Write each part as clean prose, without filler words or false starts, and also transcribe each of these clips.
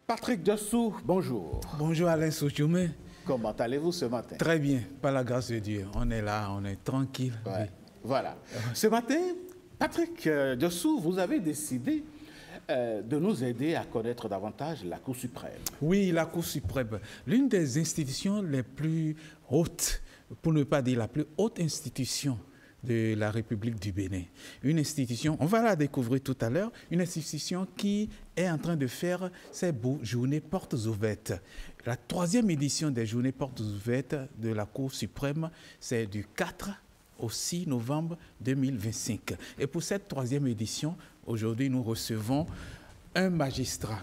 Patrick Dessous, bonjour. Bonjour Alain Sochoumé. Comment allez-vous ce matin? Très bien, par la grâce de Dieu. On est là, on est tranquille. Ouais. Oui. Voilà. Ce matin, Patrick Dessous, vous avez décidé de nous aider à connaître davantage la Cour suprême. Oui, la Cour suprême, l'une des institutions les plus hautes, pour ne pas dire la plus haute institution de la République du Bénin. Une institution, on va la découvrir tout à l'heure, une institution qui est en train de faire ses journées portes ouvertes. La 3e édition des journées portes ouvertes de la Cour suprême, c'est du 4 au 6 novembre 2025. Et pour cette 3e édition, aujourd'hui, nous recevons un magistrat.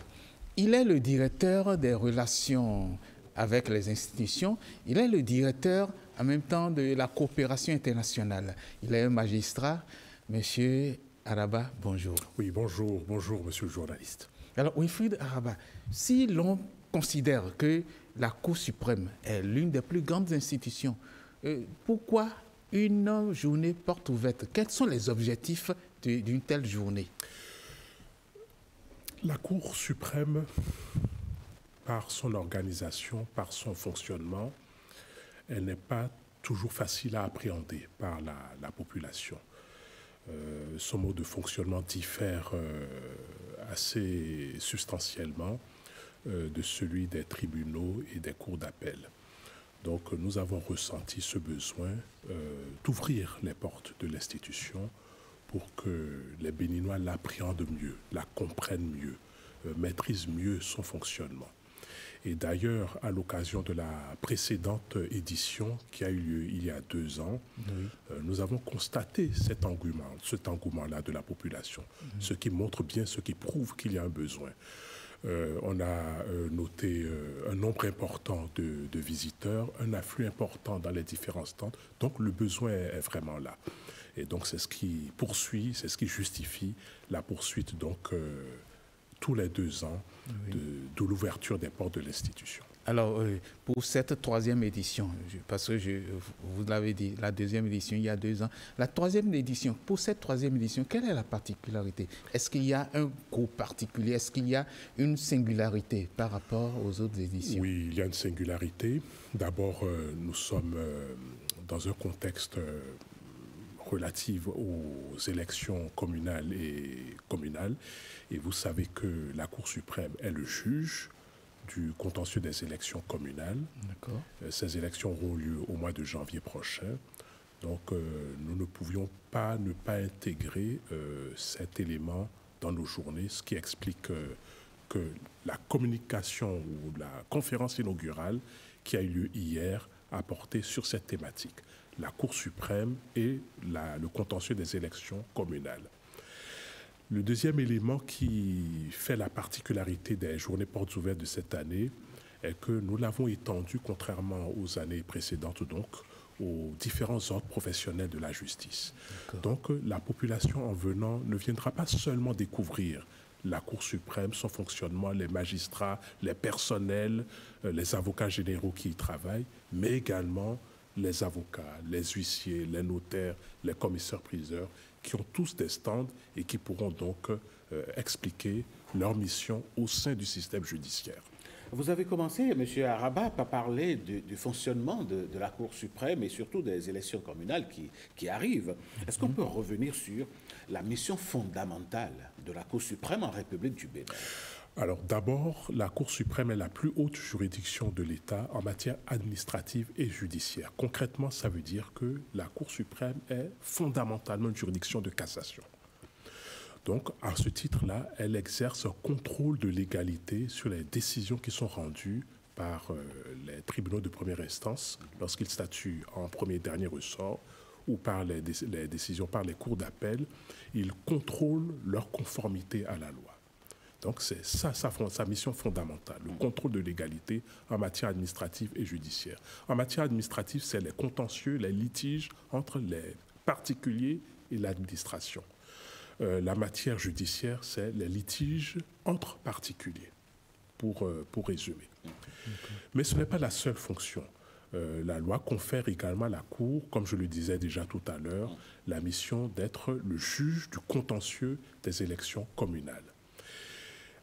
Il est le directeur des relations avec les institutions. Il est le directeur en même temps de la coopération internationale. Il est un magistrat. Monsieur Araba, bonjour. Oui, bonjour, bonjour, monsieur le journaliste. Alors, Wilfried Araba, si l'on considère que la Cour suprême est l'une des plus grandes institutions, pourquoi une journée porte ouverte? Quels sont les objectifs d'une telle journée? La Cour suprême, par son organisation, par son fonctionnement, elle n'est pas toujours facile à appréhender par la population. Son mode de fonctionnement diffère assez substantiellement de celui des tribunaux et des cours d'appel. Donc nous avons ressenti ce besoin d'ouvrir les portes de l'institution pour que les Béninois l'appréhendent mieux, la comprennent mieux, maîtrisent mieux son fonctionnement. Et d'ailleurs, à l'occasion de la précédente édition qui a eu lieu il y a 2 ans, nous avons constaté cet engouement-là de la population, ce qui montre bien, ce qui prouve qu'il y a un besoin. On a noté un nombre important de visiteurs, un afflux important dans les différents stands, donc le besoin est vraiment là. Et donc c'est ce qui poursuit, c'est ce qui justifie la poursuite donc tous les 2 ans de l'ouverture des portes de l'institution. Alors, pour cette 3e édition, parce que vous l'avez dit, la 2e édition il y a 2 ans, la 3e édition, pour cette 3e édition, quelle est la particularité? Est-ce qu'il y a un cours particulier? Est-ce qu'il y a une singularité par rapport aux autres éditions? Oui, il y a une singularité. D'abord, nous sommes dans un contexte relative aux élections communales et vous savez que la Cour suprême est le juge du contentieux des élections communales. Ces élections auront lieu au mois de janvier prochain. Donc nous ne pouvions pas ne pas intégrer cet élément dans nos journées, ce qui explique que la communication ou la conférence inaugurale qui a eu lieu hier a porté sur cette thématique, la Cour suprême et le contentieux des élections communales. Le deuxième élément qui fait la particularité des journées portes ouvertes de cette année est que nous l'avons étendu, contrairement aux années précédentes, donc, aux différents ordres professionnels de la justice. Donc la population en venant ne viendra pas seulement découvrir la Cour suprême, son fonctionnement, les magistrats, les personnels, les avocats généraux qui y travaillent, mais également les avocats, les huissiers, les notaires, les commissaires-priseurs, qui ont tous des stands et qui pourront donc expliquer leur mission au sein du système judiciaire. Vous avez commencé, M. Araba, par parler du fonctionnement de la Cour suprême et surtout des élections communales qui arrivent. Est-ce qu'on peut revenir sur la mission fondamentale de la Cour suprême en République du Bénin? Alors d'abord, la Cour suprême est la plus haute juridiction de l'État en matière administrative et judiciaire. Concrètement, ça veut dire que la Cour suprême est fondamentalement une juridiction de cassation. Donc, à ce titre-là, elle exerce un contrôle de légalité sur les décisions qui sont rendues par les tribunaux de première instance lorsqu'ils statuent en premier et dernier ressort ou par les décisions par les cours d'appel. Ils contrôlent leur conformité à la loi. Donc c'est ça sa mission fondamentale, le contrôle de légalité en matière administrative et judiciaire. En matière administrative, c'est les contentieux, les litiges entre les particuliers et l'administration. La matière judiciaire, c'est les litiges entre particuliers, pour résumer. Mais ce n'est pas la seule fonction. la loi confère également à la Cour, comme je le disais déjà tout à l'heure, la mission d'être le juge du contentieux des élections communales.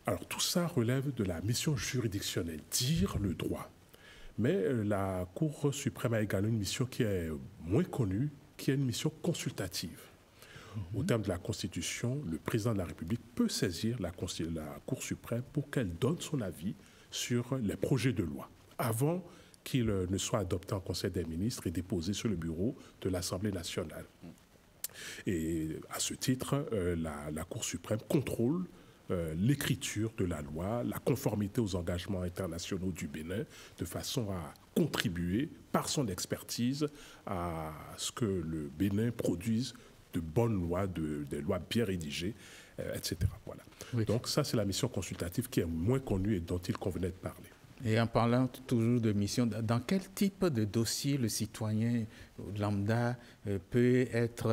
Alors tout ça relève de la mission juridictionnelle, dire le droit. Mais la Cour suprême a également une mission qui est moins connue, qui est une mission consultative. Au terme de la Constitution, le président de la République peut saisir la Cour suprême pour qu'elle donne son avis sur les projets de loi, avant qu'il ne soit adopté en Conseil des ministres et déposé sur le bureau de l'Assemblée nationale. Et à ce titre, la Cour suprême contrôle l'écriture de la loi, la conformité aux engagements internationaux du Bénin, de façon à contribuer par son expertise à ce que le Bénin produise de bonnes lois, des lois bien rédigées, etc. Voilà. Oui. Donc ça, c'est la mission consultative qui est moins connue et dont il convenait de parler. Et en parlant toujours de mission, dans quel type de dossier le citoyen lambda peut être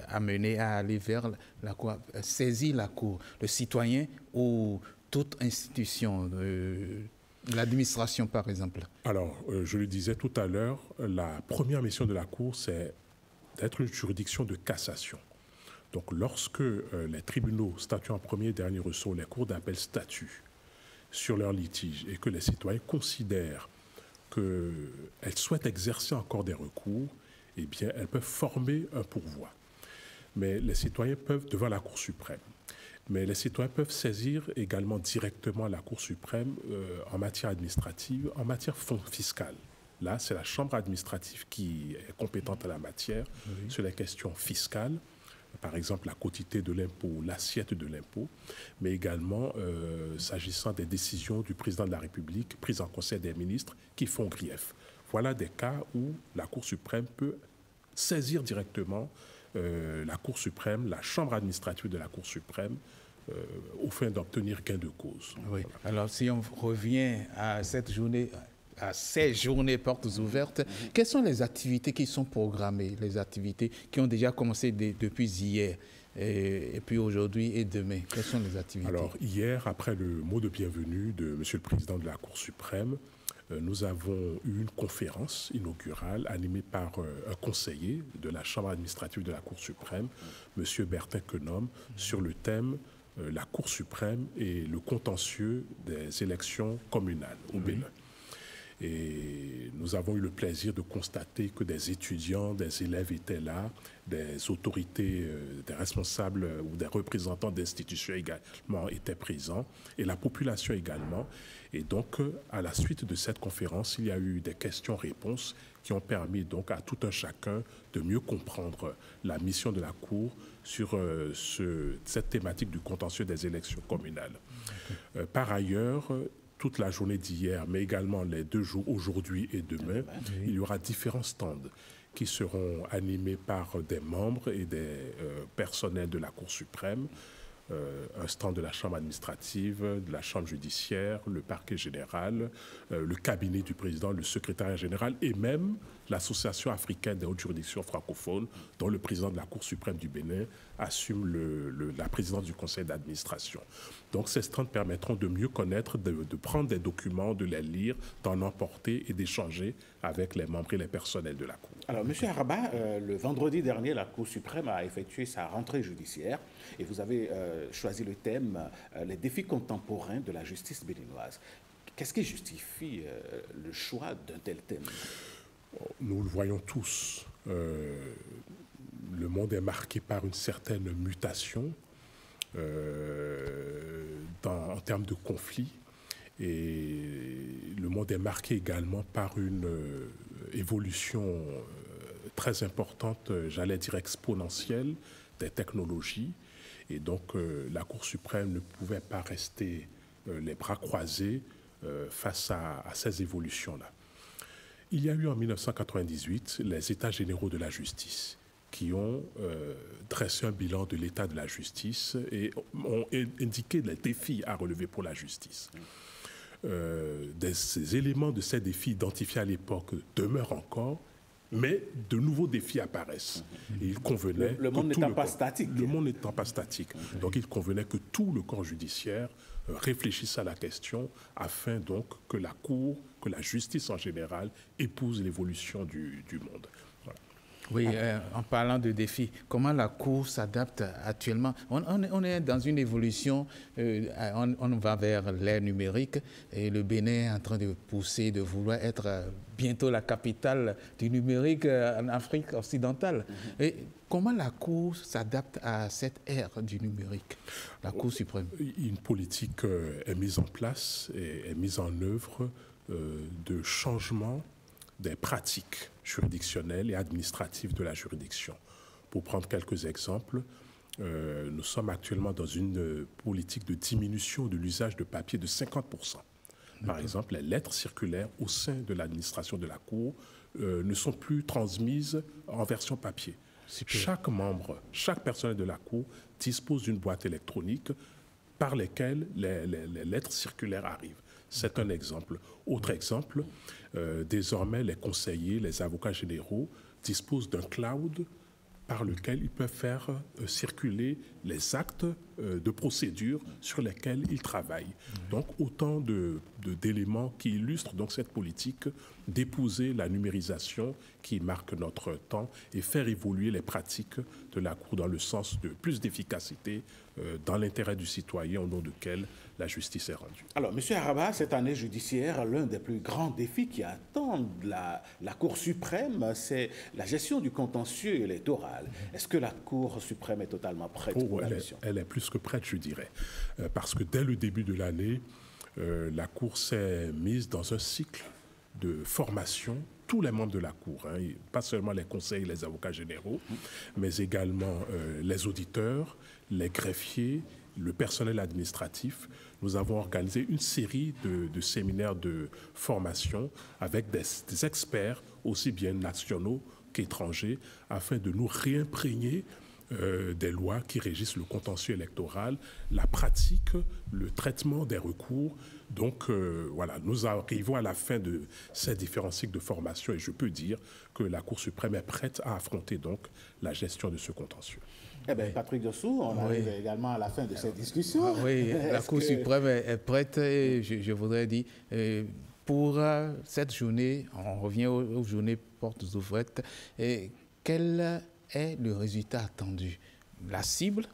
amené à aller vers la Cour, saisir la Cour, le citoyen ou toute institution, l'administration par exemple? Alors, je le disais tout à l'heure, la première mission de la Cour, c'est d'être une juridiction de cassation. Donc, lorsque les tribunaux statuent en premier et dernier ressort, les cours d'appel statuent sur leur litige et que les citoyens considèrent qu'elles souhaitent exercer encore des recours, eh bien, elles peuvent former un pourvoi. Mais les citoyens peuvent, devant la Cour suprême, mais les citoyens peuvent saisir également directement la Cour suprême en matière administrative, en matière fiscale. Là, c'est la Chambre administrative qui est compétente en la matière sur les questions fiscales, par exemple la quotité de l'impôt, l'assiette de l'impôt, mais également s'agissant des décisions du président de la République prises en Conseil des ministres qui font grief. Voilà des cas où la Cour suprême peut saisir directement la Cour suprême, la Chambre administrative de la Cour suprême, au fin d'obtenir gain de cause. Oui. Voilà. Alors, si on revient à cette journée, à ces journées portes ouvertes, quelles sont les activités qui sont programmées, les activités qui ont déjà commencé depuis hier et puis aujourd'hui et demain? Quelles sont les activités? Alors, hier, après le mot de bienvenue de Monsieur le Président de la Cour suprême, nous avons eu une conférence inaugurale animée par un conseiller de la Chambre administrative de la Cour suprême, Monsieur Bertin Quenom, sur le thème la Cour suprême et le contentieux des élections communales au Bénin. Et nous avons eu le plaisir de constater que des étudiants, des élèves étaient là, des autorités, des responsables ou des représentants d'institutions également étaient présents, et la population également. Et donc, à la suite de cette conférence, il y a eu des questions-réponses qui ont permis donc à tout un chacun de mieux comprendre la mission de la Cour sur cette thématique du contentieux des élections communales. Par ailleurs, toute la journée d'hier, mais également les 2 jours, aujourd'hui et demain, il y aura différents stands qui seront animés par des membres et des personnels de la Cour suprême, un stand de la Chambre administrative, de la Chambre judiciaire, le parquet général, le cabinet du président, le secrétariat général et même l'Association africaine des hautes juridictions francophones, dont le président de la Cour suprême du Bénin assume la présidence du conseil d'administration. Donc ces stands permettront de mieux connaître, de prendre des documents, de les lire, d'en emporter et d'échanger avec les membres et les personnels de la Cour. Alors, M. Araba, le vendredi dernier, la Cour suprême a effectué sa rentrée judiciaire et vous avez choisi le thème « Les défis contemporains de la justice béninoise ». Qu'est-ce qui justifie le choix d'un tel thème? Nous le voyons tous. Le monde est marqué par une certaine mutation en termes de conflits. Et le monde est marqué également par une évolution très importante, j'allais dire exponentielle, des technologies. Et donc la Cour suprême ne pouvait pas rester les bras croisés face à ces évolutions-là. Il y a eu en 1998 les États généraux de la justice qui ont dressé un bilan de l'état de la justice et ont indiqué les défis à relever pour la justice. Ces éléments de ces défis identifiés à l'époque demeurent encore Mais de nouveaux défis apparaissent. Et il convenait le monde n'étant pas statique. Le monde n'étant pas statique. Donc il convenait que tout le corps judiciaire réfléchisse à la question afin donc que la Cour, que la justice en général épouse l'évolution du monde. Voilà. Oui, en parlant de défis, comment la Cour s'adapte actuellement? On est dans une évolution, on va vers l'ère numérique et le Bénin est en train de pousser, de vouloir être bientôt la capitale du numérique en Afrique occidentale. Et comment la Cour s'adapte à cette ère du numérique, la Cour suprême? Une politique est mise en place et est mise en œuvre de changement des pratiques juridictionnelles et administratives de la juridiction. Pour prendre quelques exemples, nous sommes actuellement dans une politique de diminution de l'usage de papier de 50%. Par exemple, les lettres circulaires au sein de l'administration de la Cour ne sont plus transmises en version papier. Super. Chaque membre, chaque personnel de la Cour dispose d'une boîte électronique par lesquelles les lettres circulaires arrivent. C'est un exemple. Autre exemple, désormais, les conseillers, les avocats généraux disposent d'un cloud par lequel ils peuvent faire circuler les actes de procédure sur lesquels ils travaillent. Donc, autant d'éléments qui illustrent donc cette politique d'épouser la numérisation qui marque notre temps et faire évoluer les pratiques de la Cour dans le sens de plus d'efficacité dans l'intérêt du citoyen au nom duquel la justice est rendue. Alors, M. Araba, cette année judiciaire, l'un des plus grands défis qui attendent la Cour suprême, c'est la gestion du contentieux électoral. Est-ce que la Cour suprême est totalement prête pour la mission? Elle est plus que prête, je dirais. Parce que dès le début de l'année, la Cour s'est mise dans un cycle de formation, tous les membres de la Cour, hein, pas seulement les conseils et les avocats généraux, mais également les auditeurs, les greffiers, le personnel administratif. Nous avons organisé une série de séminaires de formation avec des experts, aussi bien nationaux qu'étrangers, afin de nous réimprégner des lois qui régissent le contentieux électoral, la pratique, le traitement des recours. Donc voilà, nous arrivons à la fin de ces différents cycles de formation et je peux dire que la Cour suprême est prête à affronter donc la gestion de ce contentieux. Eh bien, Patrick Dossou, on arrive également à la fin de cette discussion. Oui, la Cour suprême est prête, et je voudrais dire, pour cette journée, on revient aux journées portes ouvertes, et quel est le résultat attendu? La cible,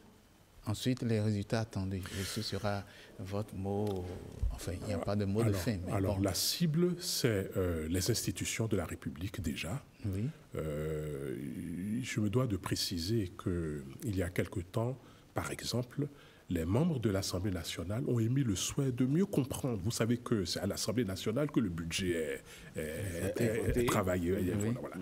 ensuite les résultats attendus. Et ce sera votre mot, enfin, il n'y a pas de mot de fin. Mais alors, bon. La cible, c'est les institutions de la République déjà. Oui. Je me dois de préciser qu'il y a quelque temps, par exemple, les membres de l'Assemblée nationale ont émis le souhait de mieux comprendre. Vous savez que c'est à l'Assemblée nationale que le budget est travaillé. Oui. Voilà.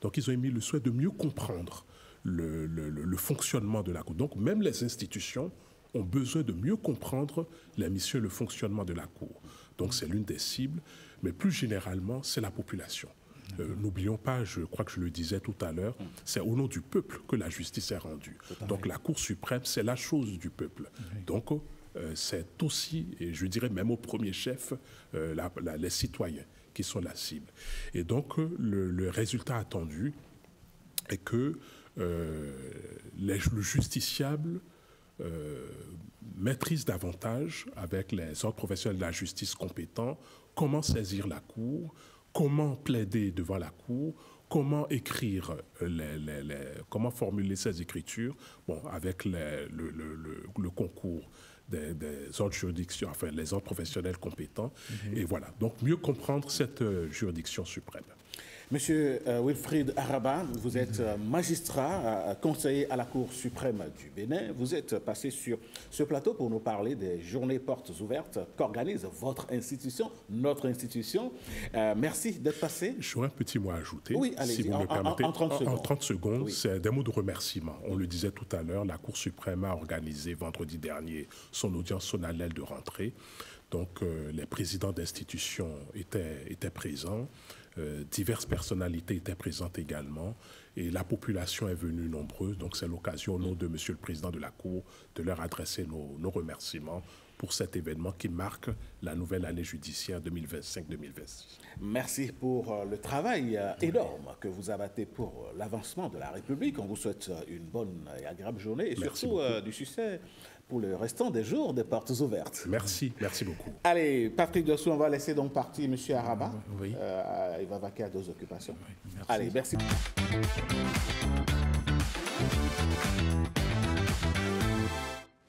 Donc, ils ont émis le souhait de mieux comprendre le fonctionnement de la Cour. Donc, même les institutions ont besoin de mieux comprendre les missions et le fonctionnement de la Cour. Donc, c'est l'une des cibles. Mais plus généralement, c'est la population. N'oublions pas, je crois que je le disais tout à l'heure, c'est au nom du peuple que la justice est rendue. Donc la Cour suprême, c'est la chose du peuple. Donc c'est aussi, et je dirais même au premier chef, les citoyens qui sont la cible. Et donc le résultat attendu est que le justiciable maîtrise davantage, avec les autres professionnels de la justice compétents, comment saisir la Cour, comment plaider devant la Cour, comment écrire, comment formuler ces écritures, bon, avec le concours des autres juridictions, enfin les autres professionnels compétents. Et voilà, donc mieux comprendre cette juridiction suprême. Monsieur Wilfried Araba, vous êtes magistrat, conseiller à la Cour suprême du Bénin. Vous êtes passé sur ce plateau pour nous parler des journées portes ouvertes qu'organise votre institution, notre institution. Merci d'être passé. J'aurais un petit mot à ajouter, oui, si vous me permettez. En 30 secondes. En 30 secondes, oui. C'est des mots de remerciement. On le disait tout à l'heure, la Cour suprême a organisé vendredi dernier son audience solennelle de rentrée. Donc les présidents d'institutions étaient présents. Diverses personnalités étaient présentes également et la population est venue nombreuse. Donc c'est l'occasion au nom de Monsieur le Président de la Cour de leur adresser nos remerciements pour cet événement qui marque la nouvelle année judiciaire 2025-2026. Merci pour le travail énorme que vous abattez pour l'avancement de la République. On vous souhaite une bonne et agréable journée et surtout du succès pour le restant des jours des portes ouvertes. Merci beaucoup. Allez, Patrick Dossou, on va laisser donc partir M. Araba. Oui. Il va vaquer à d'autres occupations. Oui, merci. Allez, merci.